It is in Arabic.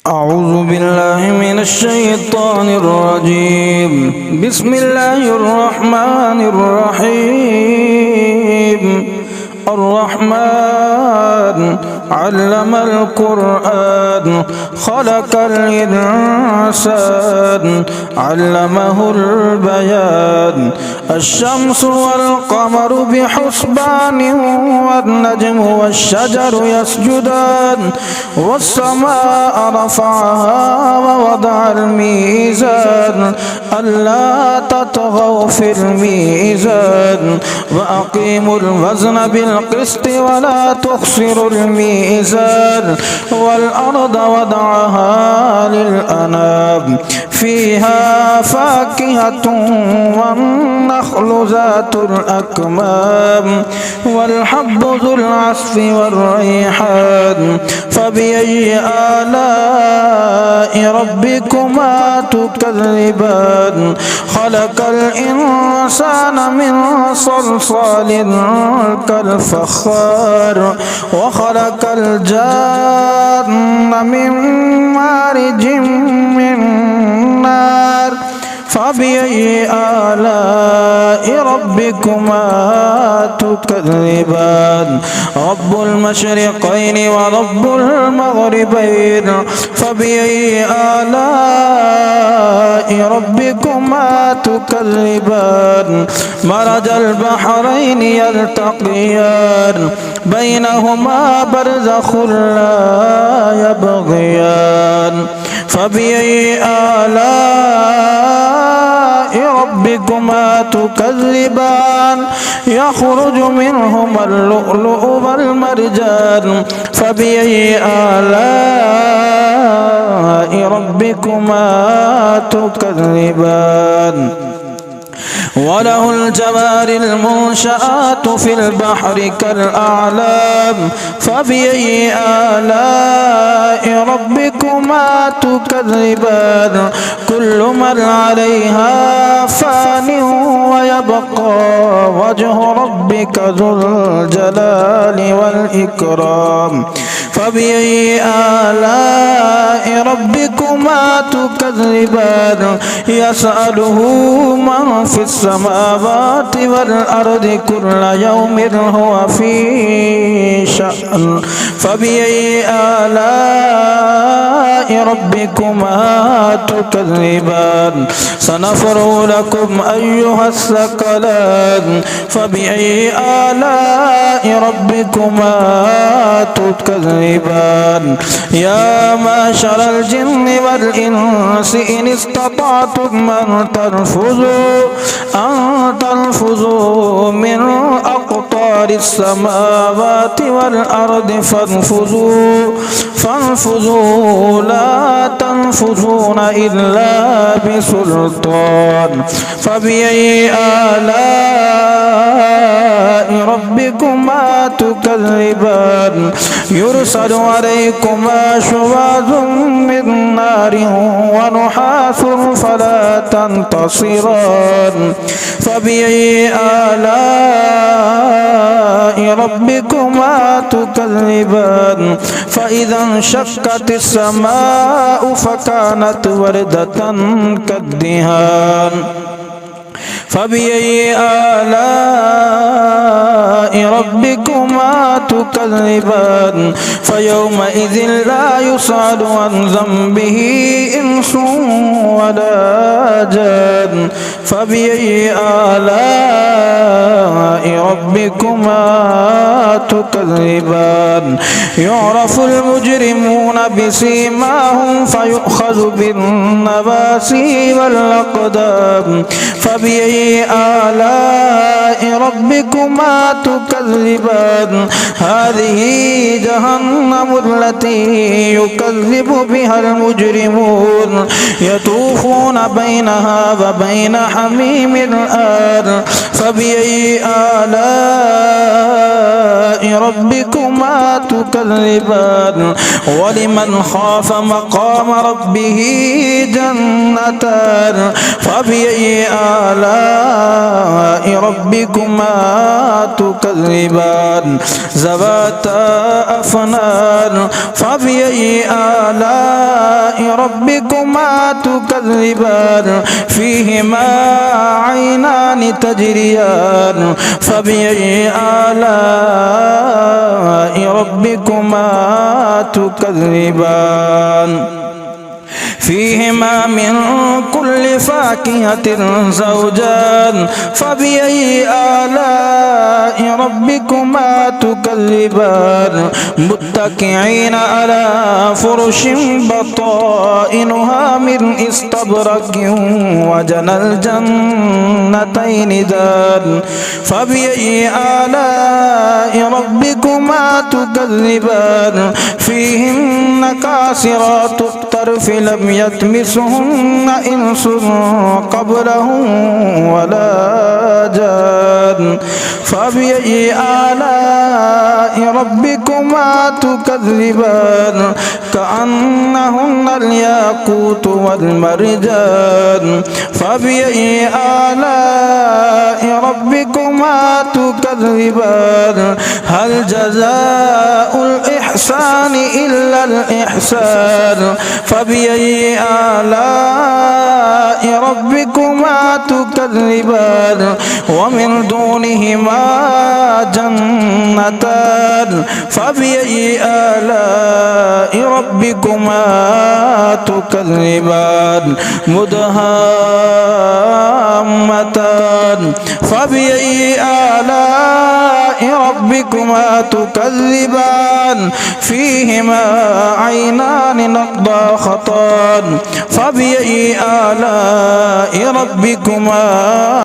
أعوذ بالله من الشيطان الرجيم. بسم الله الرحمن الرحيم. الرحمن علم القرآن خلق الإنسان علمه البيان. الشمس والقمر بحسبان والنجم والشجر يسجدان والسماء رفعها ووضع الميزان ألا تطغوا في الميزان وأقيموا الوزن بالقسط ولا تخسروا الميزان والأرض وضعها للأنام فيها فاكهة والنخل ذات الأكمام والحب ذو العصف والريحان. فبأي آلاء ربكما تكذبان؟ خلق الإنسان من صلصال كالفخار وخلق الجان من مارج من نار. فبأي آلاء ربكما تكذبان؟ رب المشرقين ورب المغربين. فبأي آلاء ربكما تكذبان؟ مرج البحرين يلتقيان بينهما برزخ لا يبغيان. فبأي آلاء ربكما تكذبان؟ يخرج منهما اللؤلؤ والمرجان. فبأي آلاء ربكما تكذبان؟ وله الجوار المنشآت في البحر كالأعلام. فبأي آلاء ربكما تكذبان؟ كل من عليها فان ويبقى وجه ربك ذو الجلال والإكرام. فبأي آلاء ربكما تكذبان؟ يسأله من في السماوات والأرض كل يوم هو في شأن. فبأي آلاء ربكما تكذبان؟ سنفرغ لكم أيها الثقلان. فبأي آلاء ربكما تكذبان؟ يا معشر الجن والإنس إن استطعتم أن تنفذوا من أقطار السماوات والأرض فانفذوا لا تنفذون إلا بسلطان. فبأي آلاء ربكما تكذبان؟ يرسل عليكما شواظ من نار ونحاس فلا تنتصران. فبأي آلاء ربكما تكذبان؟ فإذا انشقت السماء فكانت وردة كالدهان. فبأي آلاء ربكما تكذبان؟ فيومئذ لا يسأل عن ذنبه إنس ولا جان. فبأي آلاء ربكما تكذبان؟ يعرف المجرمون بسيماهم فيؤخذ بالنواسي والأقدام. فبأي آلاء ربكما تكذبان؟ هذه جهنم التي يكذب بها المجرمون يطوفون بينها وبين حميم آن. فبأي آلاء ربكما تكذبان؟ ولمن خاف مقام ربه جنتان. فبأي آلاء ربكما تكذبان؟ ذواتا أفنان. فبأي آلاء ربكما تكذبان فيهما عينان تجريان فبأي آلاء ربكما تكذبان فيهما من كل فاكهة زوجان فبأي آلاء ربكما تكذبان متكئين على فرش بطائنها من استبرق وجنى الجنتين دان فبأي آلاء ربكما تكذبان فيهن كاسرات الطرف لم يطمسهن إنس قبلهم ولا جان فبأي آلاء ربكما تكذبان كأنهن الياقوت والمرجان فبأي آلاء ربكما تكذبان هل جزاء الإحسان إلا الإحسان فبأي آلاء ربكما تكذبان ومن دونهما جنتان فبأي آلاء ربكما تكذبان مدهامتان فبأي آلاء ربكما تكذبان فيهما عينان نضاختان فبأي آلاء ربكما